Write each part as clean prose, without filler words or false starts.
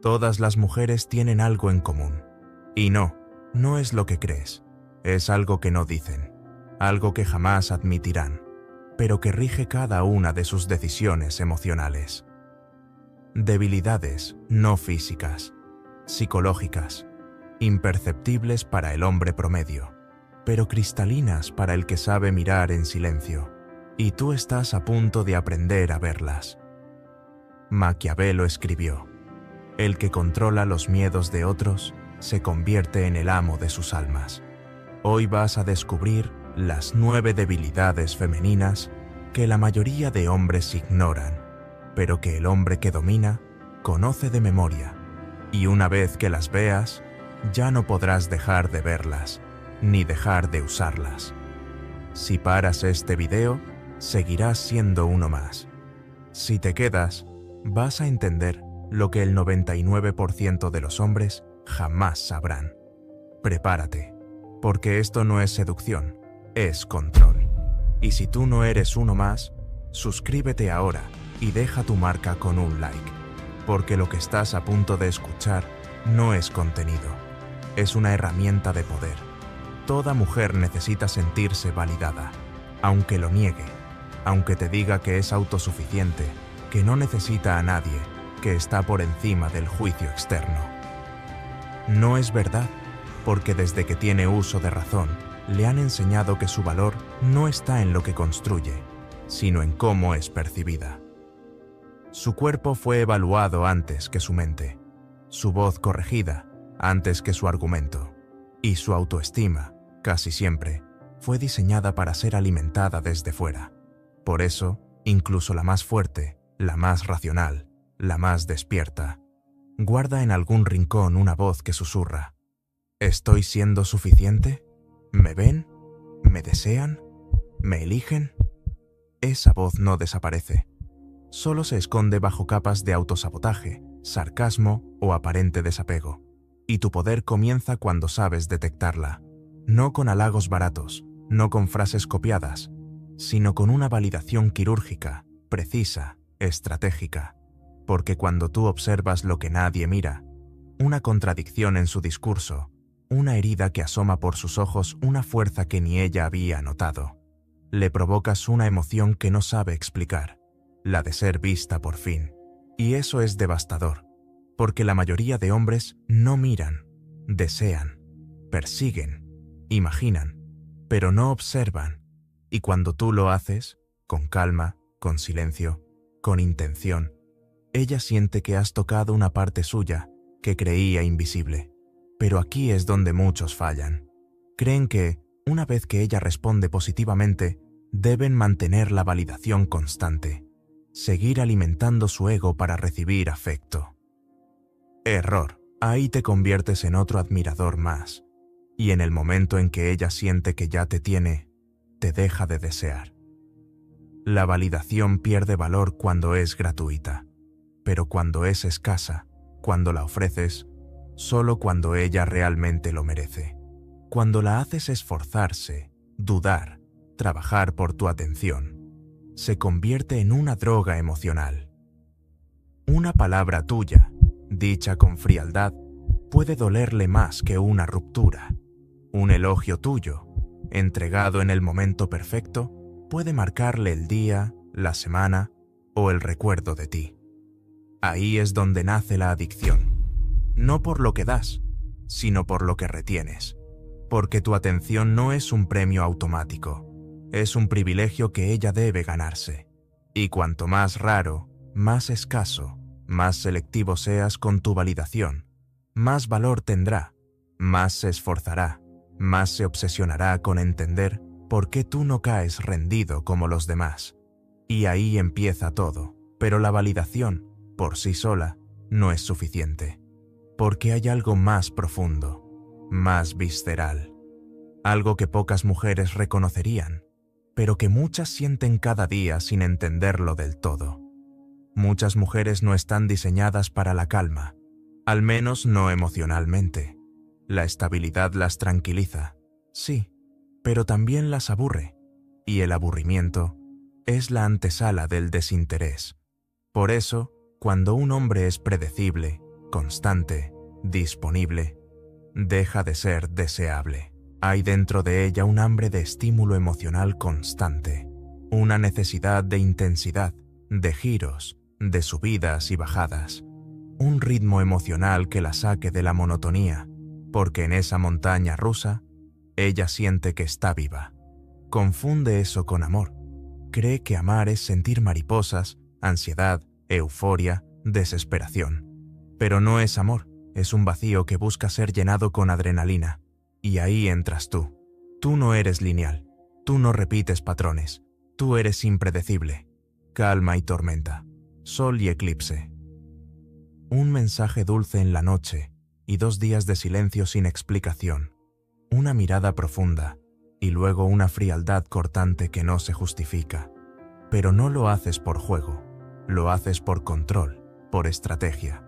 Todas las mujeres tienen algo en común. Y no es lo que crees. Es algo que no dicen, algo que jamás admitirán, pero que rige cada una de sus decisiones emocionales. Debilidades no físicas, psicológicas, imperceptibles para el hombre promedio, pero cristalinas para el que sabe mirar en silencio, y tú estás a punto de aprender a verlas. Maquiavelo escribió: el que controla los miedos de otros se convierte en el amo de sus almas. Hoy vas a descubrir las 9 debilidades femeninas que la mayoría de hombres ignoran, pero que el hombre que domina conoce de memoria, y una vez que las veas, ya no podrás dejar de verlas, ni dejar de usarlas. Si paras este video, seguirás siendo uno más. Si te quedas, vas a entender lo que el 99% de los hombres jamás sabrán. Prepárate, porque esto no es seducción, es control. Y si tú no eres uno más, suscríbete ahora y deja tu marca con un like, porque lo que estás a punto de escuchar no es contenido, es una herramienta de poder. Toda mujer necesita sentirse validada, aunque lo niegue, aunque te diga que es autosuficiente, que no necesita a nadie, que está por encima del juicio externo. No es verdad, porque desde que tiene uso de razón, le han enseñado que su valor no está en lo que construye, sino en cómo es percibida. Su cuerpo fue evaluado antes que su mente, su voz corregida antes que su argumento, y su autoestima, casi siempre, fue diseñada para ser alimentada desde fuera. Por eso, incluso la más fuerte, la más racional, la más despierta, guarda en algún rincón una voz que susurra: ¿estoy siendo suficiente? ¿Me ven? ¿Me desean? ¿Me eligen? Esa voz no desaparece. Solo se esconde bajo capas de autosabotaje, sarcasmo o aparente desapego. Y tu poder comienza cuando sabes detectarla. No con halagos baratos, no con frases copiadas, sino con una validación quirúrgica, precisa, estratégica. Porque cuando tú observas lo que nadie mira, una contradicción en su discurso, una herida que asoma por sus ojos, una fuerza que ni ella había notado, le provocas una emoción que no sabe explicar, la de ser vista por fin. Y eso es devastador, porque la mayoría de hombres no miran, desean, persiguen, imaginan, pero no observan. Y cuando tú lo haces, con calma, con silencio, con intención, ella siente que has tocado una parte suya que creía invisible. Pero aquí es donde muchos fallan. Creen que, una vez que ella responde positivamente, deben mantener la validación constante, seguir alimentando su ego para recibir afecto. Error. Ahí te conviertes en otro admirador más, y en el momento en que ella siente que ya te tiene, te deja de desear. La validación pierde valor cuando es gratuita, pero cuando es escasa, cuando la ofreces, solo cuando ella realmente lo merece. Cuando la haces esforzarse, dudar, trabajar por tu atención, se convierte en una droga emocional. Una palabra tuya, dicha con frialdad, puede dolerle más que una ruptura. Un elogio tuyo, entregado en el momento perfecto, puede marcarle el día, la semana o el recuerdo de ti. Ahí es donde nace la adicción. No por lo que das, sino por lo que retienes. Porque tu atención no es un premio automático, es un privilegio que ella debe ganarse. Y cuanto más raro, más escaso, más selectivo seas con tu validación, más valor tendrá, más se esforzará, más se obsesionará con entender por qué tú no caes rendido como los demás. Y ahí empieza todo, pero la validación, por sí sola, no es suficiente. Porque hay algo más profundo, más visceral, algo que pocas mujeres reconocerían, pero que muchas sienten cada día sin entenderlo del todo. Muchas mujeres no están diseñadas para la calma, al menos no emocionalmente. La estabilidad las tranquiliza, sí, pero también las aburre, y el aburrimiento es la antesala del desinterés. Por eso, cuando un hombre es predecible, constante, disponible, deja de ser deseable. Hay dentro de ella un hambre de estímulo emocional constante, una necesidad de intensidad, de giros, de subidas y bajadas, un ritmo emocional que la saque de la monotonía, porque en esa montaña rusa, ella siente que está viva. Confunde eso con amor. Cree que amar es sentir mariposas, ansiedad, euforia, desesperación. Pero no es amor, es un vacío que busca ser llenado con adrenalina. Y ahí entras tú. Tú no eres lineal, tú no repites patrones, tú eres impredecible. Calma y tormenta, sol y eclipse. Un mensaje dulce en la noche y 2 días de silencio sin explicación. Una mirada profunda y luego una frialdad cortante que no se justifica. Pero no lo haces por juego, lo haces por control, por estrategia.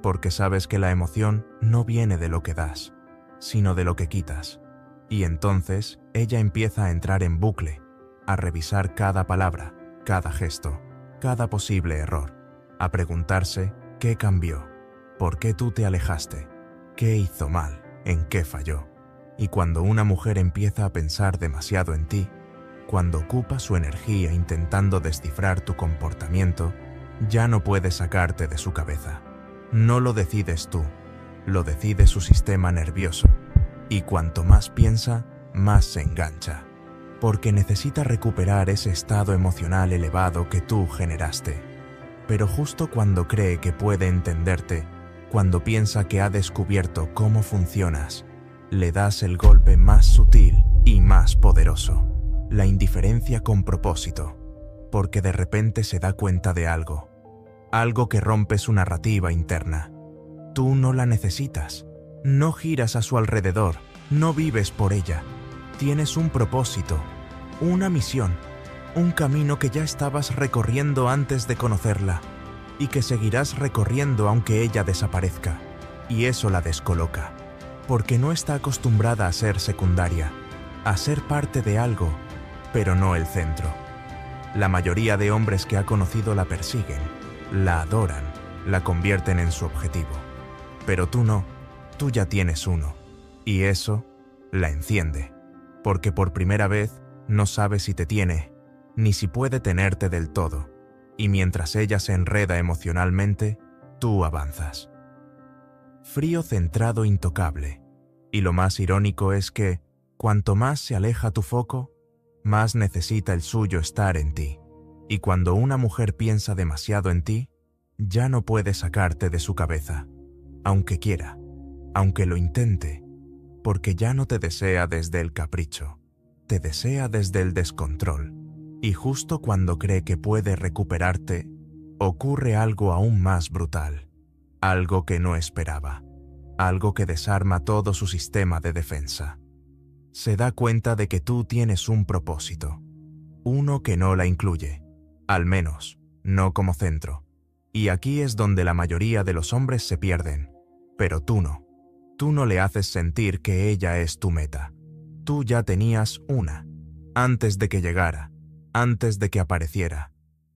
Porque sabes que la emoción no viene de lo que das, sino de lo que quitas. Y entonces ella empieza a entrar en bucle, a revisar cada palabra, cada gesto, cada posible error, a preguntarse qué cambió, por qué tú te alejaste, qué hizo mal, en qué falló. Y cuando una mujer empieza a pensar demasiado en ti, cuando ocupa su energía intentando descifrar tu comportamiento, ya no puede sacarte de su cabeza. No lo decides tú, lo decide su sistema nervioso. Y cuanto más piensa, más se engancha. Porque necesita recuperar ese estado emocional elevado que tú generaste. Pero justo cuando cree que puede entenderte, cuando piensa que ha descubierto cómo funcionas, le das el golpe más sutil y más poderoso. La indiferencia con propósito. Porque de repente se da cuenta de algo. Algo que rompe su narrativa interna. Tú no la necesitas. No giras a su alrededor. No vives por ella. Tienes un propósito, una misión, un camino que ya estabas recorriendo antes de conocerla y que seguirás recorriendo aunque ella desaparezca. Y eso la descoloca, porque no está acostumbrada a ser secundaria, a ser parte de algo, pero no el centro. La mayoría de hombres que ha conocido la persiguen, la adoran, la convierten en su objetivo. Pero tú no, tú ya tienes uno, y eso la enciende, porque por primera vez no sabe si te tiene, ni si puede tenerte del todo, y mientras ella se enreda emocionalmente, tú avanzas. Frío, centrado, intocable, y lo más irónico es que, cuanto más se aleja tu foco, más necesita el suyo estar en ti, y cuando una mujer piensa demasiado en ti, ya no puede sacarte de su cabeza, aunque quiera, aunque lo intente, porque ya no te desea desde el capricho, te desea desde el descontrol, y justo cuando cree que puede recuperarte, ocurre algo aún más brutal, algo que no esperaba, algo que desarma todo su sistema de defensa. Se da cuenta de que tú tienes un propósito, uno que no la incluye, al menos, no como centro, y aquí es donde la mayoría de los hombres se pierden, pero tú no. Tú no le haces sentir que ella es tu meta. Tú ya tenías una. Antes de que llegara, antes de que apareciera,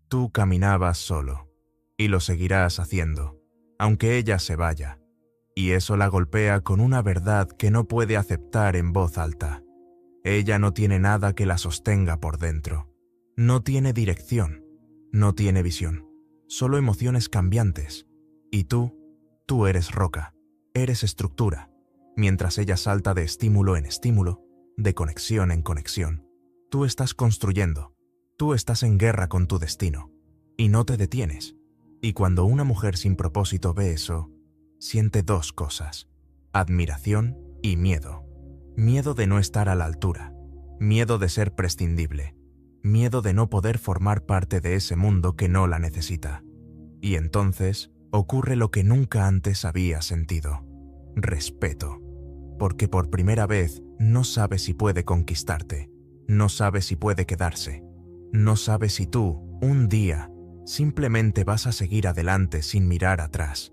tú caminabas solo. Y lo seguirás haciendo, aunque ella se vaya. Y eso la golpea con una verdad que no puede aceptar en voz alta. Ella no tiene nada que la sostenga por dentro. No tiene dirección, no tiene visión. Solo emociones cambiantes. Y tú eres roca. Eres estructura, mientras ella salta de estímulo en estímulo, de conexión en conexión. Tú estás construyendo, tú estás en guerra con tu destino, y no te detienes. Y cuando una mujer sin propósito ve eso, siente 2 cosas, admiración y miedo. Miedo de no estar a la altura, miedo de ser prescindible, miedo de no poder formar parte de ese mundo que no la necesita. Y entonces ocurre lo que nunca antes había sentido. Respeto, porque por primera vez no sabe si puede conquistarte, no sabe si puede quedarse, no sabe si tú, un día, simplemente vas a seguir adelante sin mirar atrás.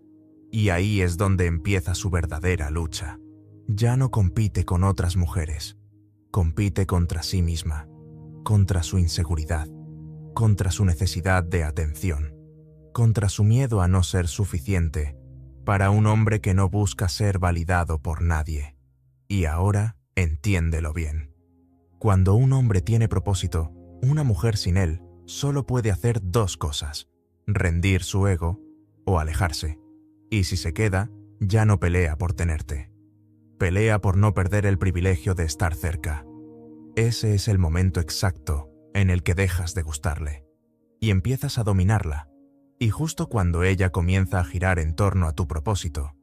Y ahí es donde empieza su verdadera lucha. Ya no compite con otras mujeres, compite contra sí misma, contra su inseguridad, contra su necesidad de atención, contra su miedo a no ser suficiente, para un hombre que no busca ser validado por nadie. Y ahora, entiéndelo bien. Cuando un hombre tiene propósito, una mujer sin él solo puede hacer dos cosas: rendir su ego o alejarse. Y si se queda, ya no pelea por tenerte. Pelea por no perder el privilegio de estar cerca. Ese es el momento exacto en el que dejas de gustarle y empiezas a dominarla. Y justo cuando ella comienza a girar en torno a tu propósito,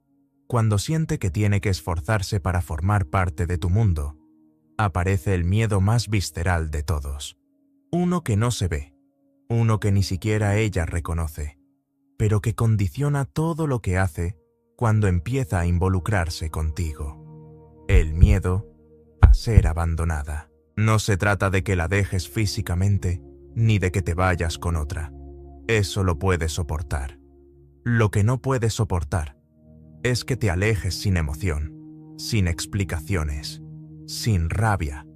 cuando siente que tiene que esforzarse para formar parte de tu mundo, aparece el miedo más visceral de todos. Uno que no se ve, uno que ni siquiera ella reconoce, pero que condiciona todo lo que hace cuando empieza a involucrarse contigo. El miedo a ser abandonada. No se trata de que la dejes físicamente, ni de que te vayas con otra. Eso lo puedes soportar. Lo que no puedes soportar es que te alejes sin emoción, sin explicaciones, sin rabia,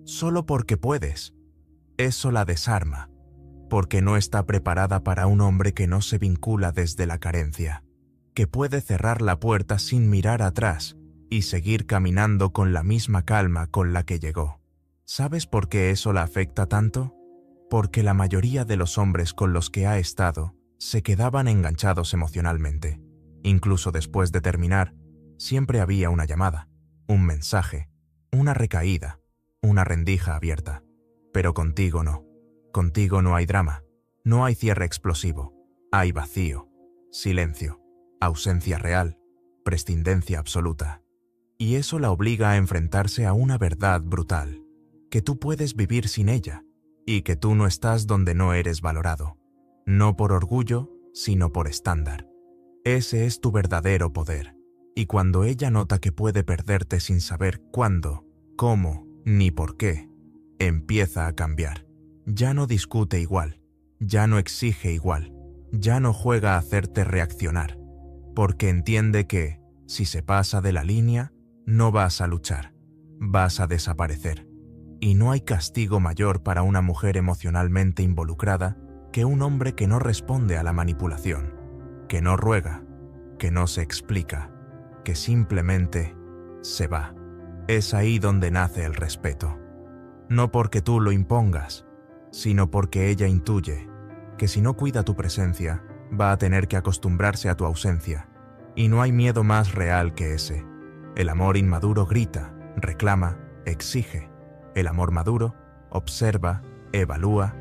solo porque puedes. Eso la desarma, porque no está preparada para un hombre que no se vincula desde la carencia, que puede cerrar la puerta sin mirar atrás y seguir caminando con la misma calma con la que llegó. ¿Sabes por qué eso la afecta tanto? Porque la mayoría de los hombres con los que ha estado se quedaban enganchados emocionalmente. Incluso después de terminar, siempre había una llamada, un mensaje, una recaída, una rendija abierta. Pero contigo no. Contigo no hay drama, no hay cierre explosivo. Hay vacío, silencio, ausencia real, prescindencia absoluta. Y eso la obliga a enfrentarse a una verdad brutal, que tú puedes vivir sin ella, y que tú no estás donde no eres valorado, no por orgullo, sino por estándar. Ese es tu verdadero poder, y cuando ella nota que puede perderte sin saber cuándo, cómo, ni por qué, empieza a cambiar. Ya no discute igual, ya no exige igual, ya no juega a hacerte reaccionar, porque entiende que, si se pasa de la línea, no vas a luchar, vas a desaparecer. Y no hay castigo mayor para una mujer emocionalmente involucrada que un hombre que no responde a la manipulación, que no ruega, que no se explica, que simplemente se va. Es ahí donde nace el respeto. No porque tú lo impongas, sino porque ella intuye que si no cuida tu presencia, va a tener que acostumbrarse a tu ausencia. Y no hay miedo más real que ese. El amor inmaduro grita, reclama, exige. El amor maduro observa, evalúa,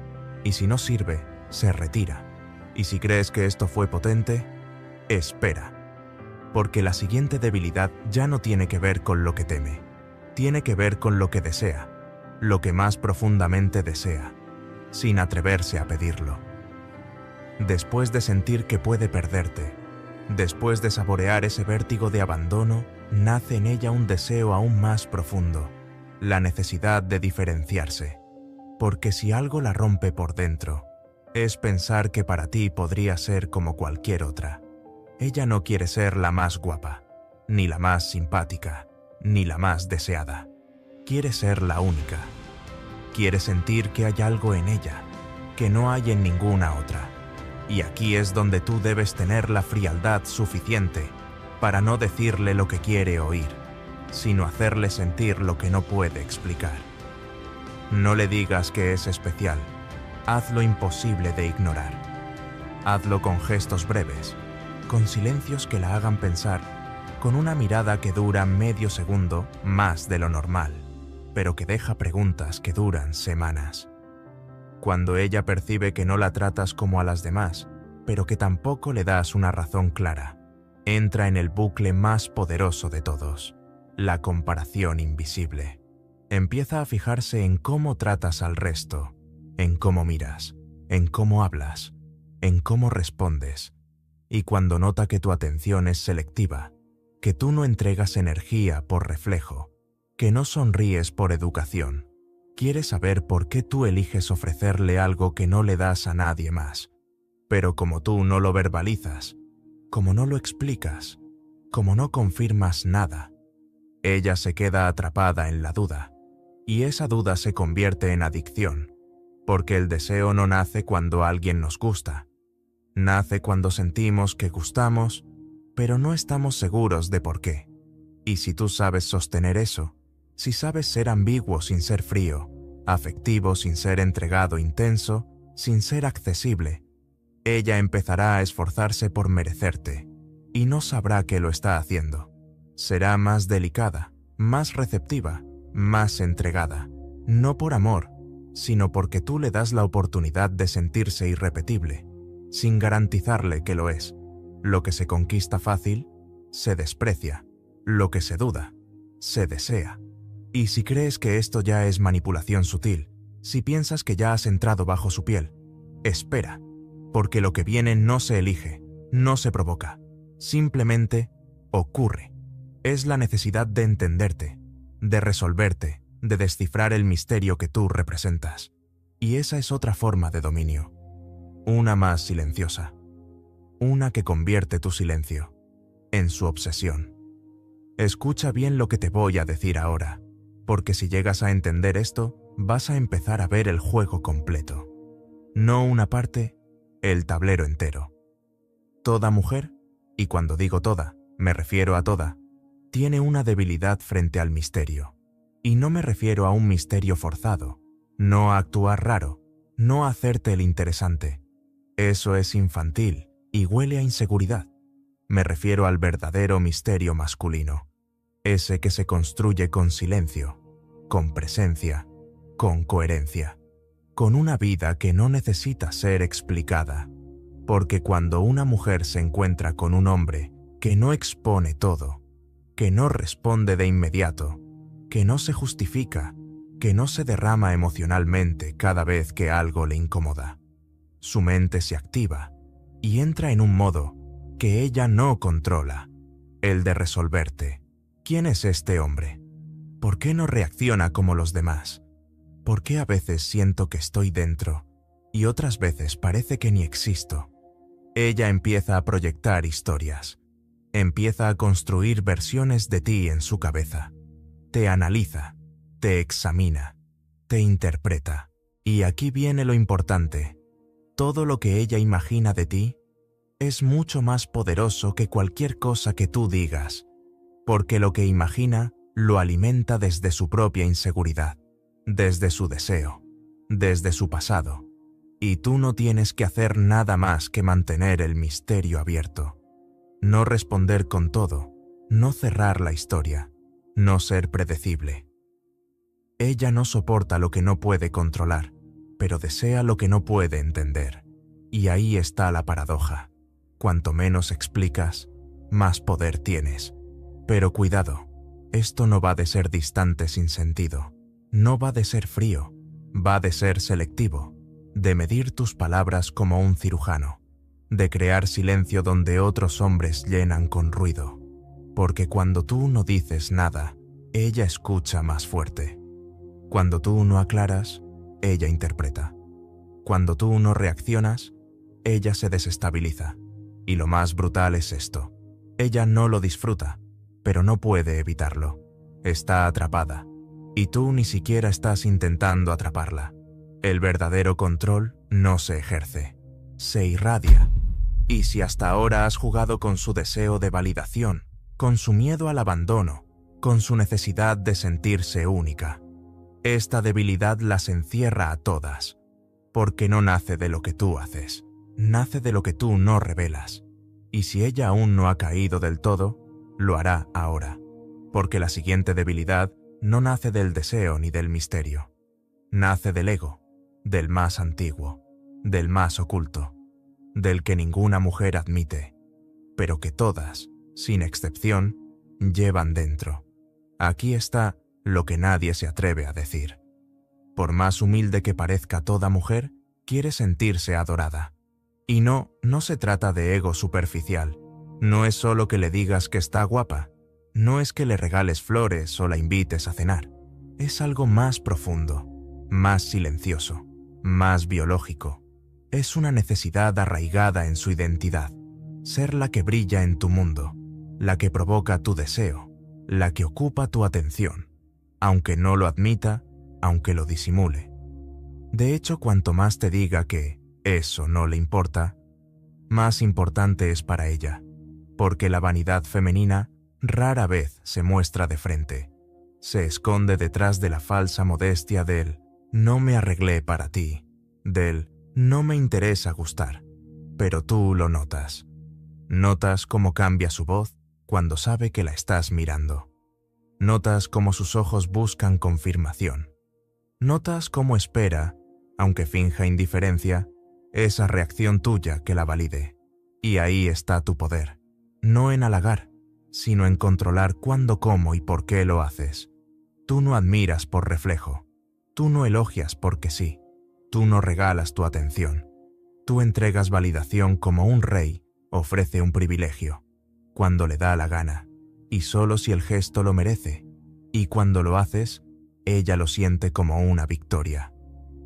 y si no sirve, se retira. Y si crees que esto fue potente, espera. Porque la siguiente debilidad ya no tiene que ver con lo que teme, tiene que ver con lo que desea, lo que más profundamente desea, sin atreverse a pedirlo. Después de sentir que puede perderte, después de saborear ese vértigo de abandono, nace en ella un deseo aún más profundo. La necesidad de diferenciarse, porque si algo la rompe por dentro, es pensar que para ti podría ser como cualquier otra. Ella no quiere ser la más guapa, ni la más simpática, ni la más deseada. Quiere ser la única. Quiere sentir que hay algo en ella, que no hay en ninguna otra. Y aquí es donde tú debes tener la frialdad suficiente para no decirle lo que quiere oír, sino hacerle sentir lo que no puede explicar. No le digas que es especial, haz lo imposible de ignorar. Hazlo con gestos breves, con silencios que la hagan pensar, con una mirada que dura medio segundo más de lo normal, pero que deja preguntas que duran semanas. Cuando ella percibe que no la tratas como a las demás, pero que tampoco le das una razón clara, entra en el bucle más poderoso de todos. La comparación invisible. Empieza a fijarse en cómo tratas al resto, en cómo miras, en cómo hablas, en cómo respondes. Y cuando nota que tu atención es selectiva, que tú no entregas energía por reflejo, que no sonríes por educación, quiere saber por qué tú eliges ofrecerle algo que no le das a nadie más. Pero como tú no lo verbalizas, como no lo explicas, como no confirmas nada, ella se queda atrapada en la duda, y esa duda se convierte en adicción, porque el deseo no nace cuando alguien nos gusta, nace cuando sentimos que gustamos, pero no estamos seguros de por qué. Y si tú sabes sostener eso, si sabes ser ambiguo sin ser frío, afectivo sin ser entregado intenso, sin ser accesible, ella empezará a esforzarse por merecerte, y no sabrá que lo está haciendo. Será más delicada, más receptiva, más entregada, no por amor, sino porque tú le das la oportunidad de sentirse irrepetible, sin garantizarle que lo es. Lo que se conquista fácil, se desprecia. Lo que se duda, se desea. Y si crees que esto ya es manipulación sutil, si piensas que ya has entrado bajo su piel, espera, porque lo que viene no se elige, no se provoca, simplemente ocurre. Es la necesidad de entenderte, de resolverte, de descifrar el misterio que tú representas. Y esa es otra forma de dominio. Una más silenciosa. Una que convierte tu silencio en su obsesión. Escucha bien lo que te voy a decir ahora, porque si llegas a entender esto, vas a empezar a ver el juego completo. No una parte, el tablero entero. Toda mujer, y cuando digo toda, me refiero a toda, tiene una debilidad frente al misterio. Y no me refiero a un misterio forzado, no a actuar raro, no a hacerte el interesante. Eso es infantil y huele a inseguridad. Me refiero al verdadero misterio masculino, ese que se construye con silencio, con presencia, con coherencia, con una vida que no necesita ser explicada, porque cuando una mujer se encuentra con un hombre que no expone todo, que no responde de inmediato, que no se justifica, que no se derrama emocionalmente cada vez que algo le incomoda, su mente se activa y entra en un modo que ella no controla, el de resolverte. ¿Quién es este hombre? ¿Por qué no reacciona como los demás? ¿Por qué a veces siento que estoy dentro y otras veces parece que ni existo? Ella empieza a proyectar historias, empieza a construir versiones de ti en su cabeza, te analiza, te examina, te interpreta. Y aquí viene lo importante, todo lo que ella imagina de ti es mucho más poderoso que cualquier cosa que tú digas, porque lo que imagina lo alimenta desde su propia inseguridad, desde su deseo, desde su pasado, y tú no tienes que hacer nada más que mantener el misterio abierto, no responder con todo, no cerrar la historia, no ser predecible. Ella no soporta lo que no puede controlar, pero desea lo que no puede entender, y ahí está la paradoja. Cuanto menos explicas, más poder tienes. Pero cuidado, esto no va de ser distante sin sentido, no va de ser frío, va de ser selectivo, de medir tus palabras como un cirujano, de crear silencio donde otros hombres llenan con ruido, porque cuando tú no dices nada, ella escucha más fuerte. Cuando tú no aclaras, ella interpreta. Cuando tú no reaccionas, ella se desestabiliza. Y lo más brutal es esto. Ella no lo disfruta, pero no puede evitarlo. Está atrapada, y tú ni siquiera estás intentando atraparla. El verdadero control no se ejerce, se irradia. Y si hasta ahora has jugado con su deseo de validación, con su miedo al abandono, con su necesidad de sentirse única, esta debilidad las encierra a todas, porque no nace de lo que tú haces. Nace de lo que tú no revelas, y si ella aún no ha caído del todo, lo hará ahora, porque la siguiente debilidad no nace del deseo ni del misterio. Nace del ego, del más antiguo, del más oculto, del que ninguna mujer admite, pero que todas, sin excepción, llevan dentro. Aquí está lo que nadie se atreve a decir. Por más humilde que parezca toda mujer, quiere sentirse adorada. Y no se trata de ego superficial. No es solo que le digas que está guapa. No es que le regales flores o la invites a cenar. Es algo más profundo, más silencioso, más biológico. Es una necesidad arraigada en su identidad. Ser la que brilla en tu mundo, la que provoca tu deseo, la que ocupa tu atención, aunque no lo admita, aunque lo disimule. De hecho, cuanto más te diga que eso no le importa, más importante es para ella. porque la vanidad femenina rara vez se muestra de frente. Se esconde detrás de la falsa modestia del «no me arreglé para ti», del «no me interesa gustar», pero tú lo notas. Notas cómo cambia su voz cuando sabe que la estás mirando. Notas cómo sus ojos buscan confirmación. Notas cómo espera, aunque finja indiferencia, esa reacción tuya que la valide. Y ahí está tu poder, no en halagar, sino en controlar cuándo, cómo y por qué lo haces. Tú no admiras por reflejo, tú no elogias porque sí, tú no regalas tu atención. Tú entregas validación como un rey ofrece un privilegio, cuando le da la gana, y solo si el gesto lo merece, y cuando lo haces, ella lo siente como una victoria,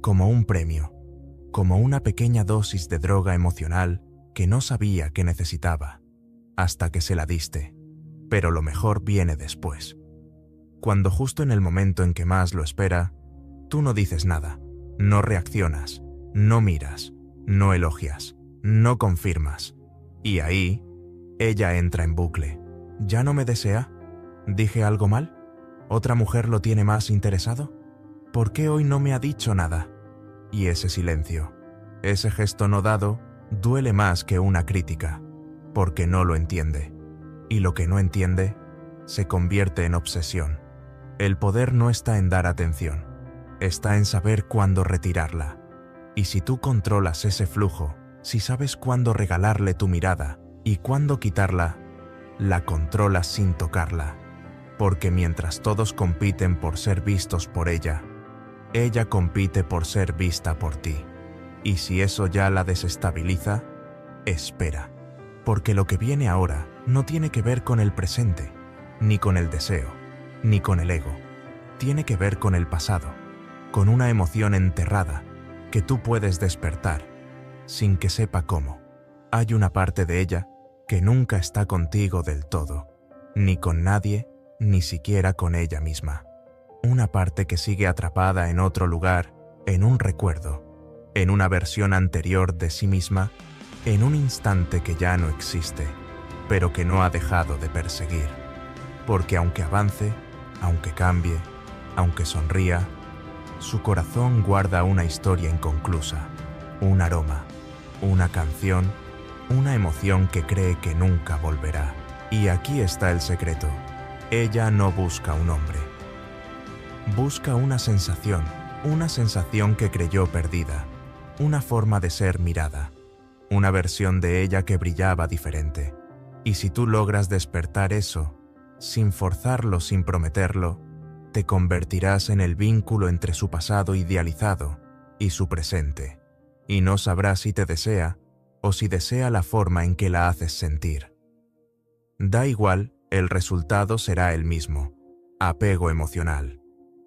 como un premio, como una pequeña dosis de droga emocional que no sabía que necesitaba, hasta que se la diste. Pero lo mejor viene después. Cuando justo en el momento en que más lo espera, tú no dices nada, no reaccionas, no miras, no elogias, no confirmas. Y ahí, ella entra en bucle. ¿Ya no me desea? ¿Dije algo mal? ¿Otra mujer lo tiene más interesado? ¿Por qué hoy no me ha dicho nada? Y ese silencio, ese gesto no dado, duele más que una crítica, porque no lo entiende. Y lo que no entiende, se convierte en obsesión. El poder no está en dar atención, está en saber cuándo retirarla. Y si tú controlas ese flujo, si sabes cuándo regalarle tu mirada y cuándo quitarla, la controlas sin tocarla. Porque mientras todos compiten por ser vistos por ella compite por ser vista por ti. Y si eso ya la desestabiliza, espera. Porque lo que viene ahora no tiene que ver con el presente, ni con el deseo, ni con el ego. Tiene que ver con el pasado, con una emoción enterrada que tú puedes despertar, sin que sepa cómo. Hay una parte de ella que nunca está contigo del todo, ni con nadie, ni siquiera con ella misma. Una parte que sigue atrapada en otro lugar, en un recuerdo, en una versión anterior de sí misma, en un instante que ya no existe, pero que no ha dejado de perseguir. Porque aunque avance, aunque cambie, aunque sonría, su corazón guarda una historia inconclusa, un aroma, una canción, una emoción que cree que nunca volverá. Y aquí está el secreto. Ella no busca un hombre. Busca una sensación que creyó perdida, una forma de ser mirada, una versión de ella que brillaba diferente. Y si tú logras despertar eso, sin forzarlo, sin prometerlo, te convertirás en el vínculo entre su pasado idealizado y su presente, y no sabrás si te desea o si desea la forma en que la haces sentir. Da igual, el resultado será el mismo, apego emocional.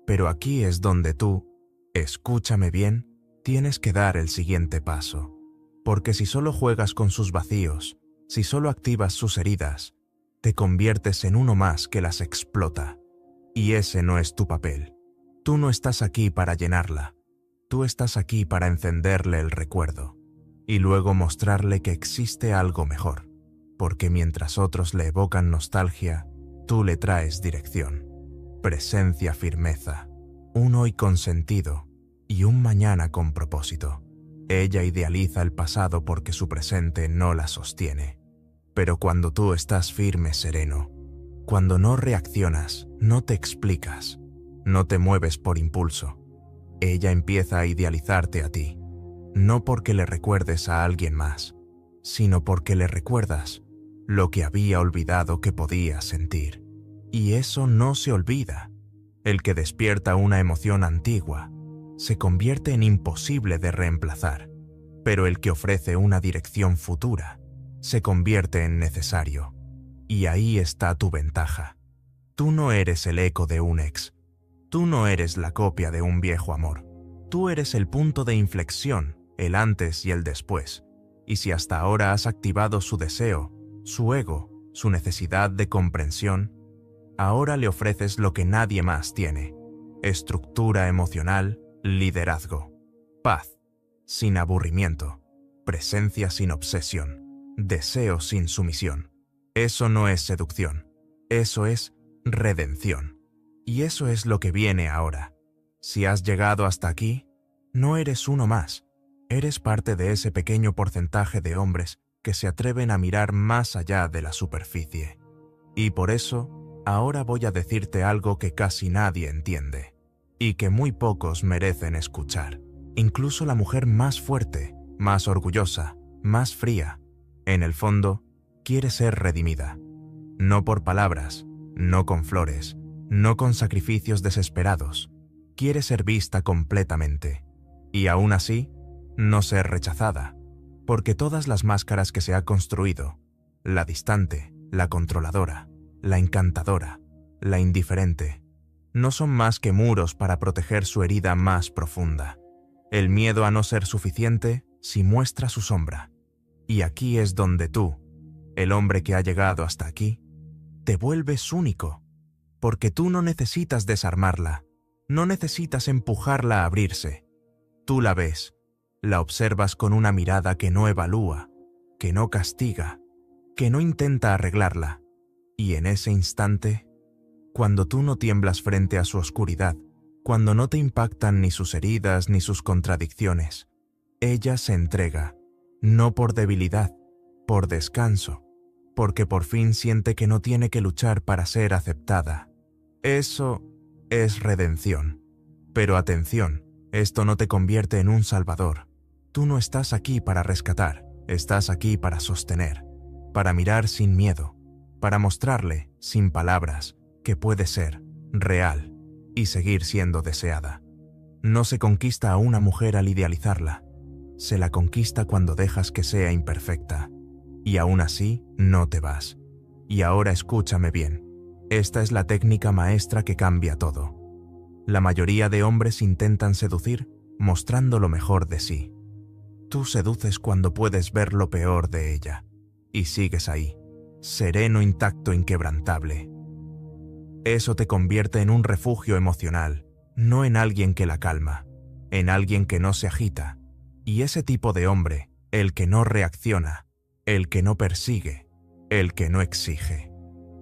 Pero aquí es donde tú, escúchame bien, tienes que dar el siguiente paso. Porque si solo juegas con sus vacíos, si solo activas sus heridas, te conviertes en uno más que las explota. Y ese no es tu papel. Tú no estás aquí para llenarla. Tú estás aquí para encenderle el recuerdo y luego mostrarle que existe algo mejor. Porque mientras otros le evocan nostalgia, tú le traes dirección, presencia, firmeza, un hoy con sentido y un mañana con propósito. Ella idealiza el pasado porque su presente no la sostiene. Pero cuando tú estás firme, sereno, cuando no reaccionas, no te explicas, no te mueves por impulso, ella empieza a idealizarte a ti, no porque le recuerdes a alguien más, sino porque le recuerdas lo que había olvidado que podía sentir. Y eso no se olvida. El que despierta una emoción antigua se convierte en imposible de reemplazar, pero el que ofrece una dirección futura se convierte en necesario. Y ahí está tu ventaja. Tú no eres el eco de un ex. Tú no eres la copia de un viejo amor. Tú eres el punto de inflexión, el antes y el después. Y si hasta ahora has activado su deseo, su ego, su necesidad de comprensión, ahora le ofreces lo que nadie más tiene: estructura emocional, liderazgo, paz, sin aburrimiento, presencia sin obsesión, deseo sin sumisión. Eso no es seducción, eso es redención. Y eso es lo que viene ahora. Si has llegado hasta aquí, no eres uno más. Eres parte de ese pequeño porcentaje de hombres que se atreven a mirar más allá de la superficie. Y por eso, ahora voy a decirte algo que casi nadie entiende, y que muy pocos merecen escuchar. Incluso la mujer más fuerte, más orgullosa, más fría, en el fondo, quiere ser redimida. No por palabras, no con flores, no con sacrificios desesperados. Quiere ser vista completamente. Y aún así, no ser rechazada. Porque todas las máscaras que se ha construido, la distante, la controladora, la encantadora, la indiferente, no son más que muros para proteger su herida más profunda. El miedo a no ser suficiente si muestra su sombra. Y aquí es donde tú, el hombre que ha llegado hasta aquí, te vuelves único. Porque tú no necesitas desarmarla, no necesitas empujarla a abrirse. Tú la ves, la observas con una mirada que no evalúa, que no castiga, que no intenta arreglarla. Y en ese instante, cuando tú no tiemblas frente a su oscuridad, cuando no te impactan ni sus heridas ni sus contradicciones, ella se entrega, no por debilidad, por descanso, porque por fin siente que no tiene que luchar para ser aceptada. Eso es redención. Pero atención, esto no te convierte en un salvador. Tú no estás aquí para rescatar, estás aquí para sostener, para mirar sin miedo, para mostrarle, sin palabras, que puede ser real y seguir siendo deseada. No se conquista a una mujer al idealizarla, se la conquista cuando dejas que sea imperfecta. Y aún así, no te vas. Y ahora escúchame bien. Esta es la técnica maestra que cambia todo. La mayoría de hombres intentan seducir mostrando lo mejor de sí. Tú seduces cuando puedes ver lo peor de ella. Y sigues ahí, sereno, intacto, inquebrantable. Eso te convierte en un refugio emocional, no en alguien que la calma, en alguien que no se agita. Y ese tipo de hombre, el que no reacciona, el que no persigue, el que no exige,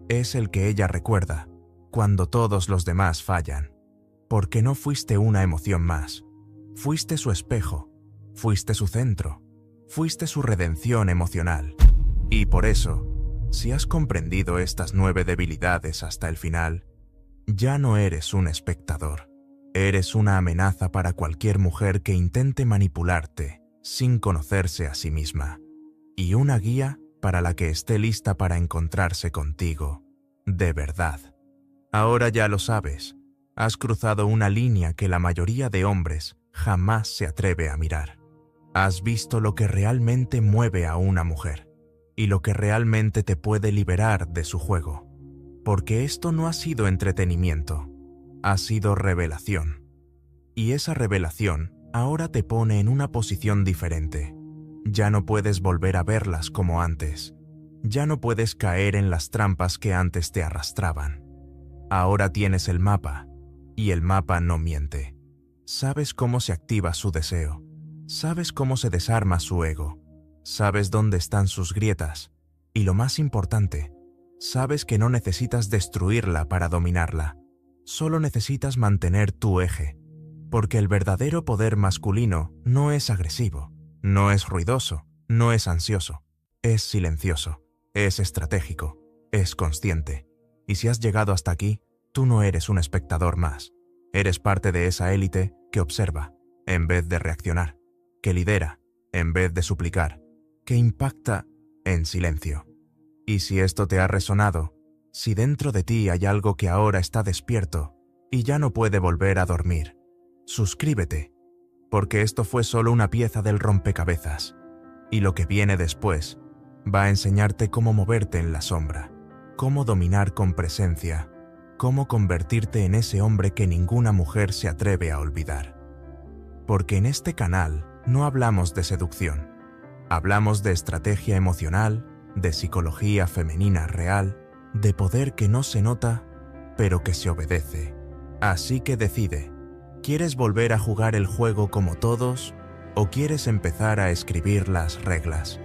es el que ella recuerda cuando todos los demás fallan. Porque no fuiste una emoción más, fuiste su espejo, fuiste su centro, fuiste su redención emocional. Y por eso, si has comprendido estas 9 debilidades hasta el final, ya no eres un espectador, eres una amenaza para cualquier mujer que intente manipularte sin conocerse a sí misma. Y una guía para la que esté lista para encontrarse contigo, de verdad. Ahora ya lo sabes, has cruzado una línea que la mayoría de hombres jamás se atreve a mirar. Has visto lo que realmente mueve a una mujer, y lo que realmente te puede liberar de su juego. Porque esto no ha sido entretenimiento, ha sido revelación. Y esa revelación ahora te pone en una posición diferente. Ya no puedes volver a verlas como antes. Ya no puedes caer en las trampas que antes te arrastraban. Ahora tienes el mapa, y el mapa no miente. Sabes cómo se activa su deseo. Sabes cómo se desarma su ego. Sabes dónde están sus grietas. Y lo más importante, sabes que no necesitas destruirla para dominarla. Solo necesitas mantener tu eje. Porque el verdadero poder masculino no es agresivo. No es ruidoso, no es ansioso, es silencioso, es estratégico, es consciente. Y si has llegado hasta aquí, tú no eres un espectador más. Eres parte de esa élite que observa, en vez de reaccionar, que lidera, en vez de suplicar, que impacta en silencio. Y si esto te ha resonado, si dentro de ti hay algo que ahora está despierto y ya no puede volver a dormir, suscríbete. Porque esto fue solo una pieza del rompecabezas, y lo que viene después va a enseñarte cómo moverte en la sombra, cómo dominar con presencia, cómo convertirte en ese hombre que ninguna mujer se atreve a olvidar. Porque en este canal no hablamos de seducción, hablamos de estrategia emocional, de psicología femenina real, de poder que no se nota, pero que se obedece. Así que decide. ¿Quieres volver a jugar el juego como todos o quieres empezar a escribir las reglas?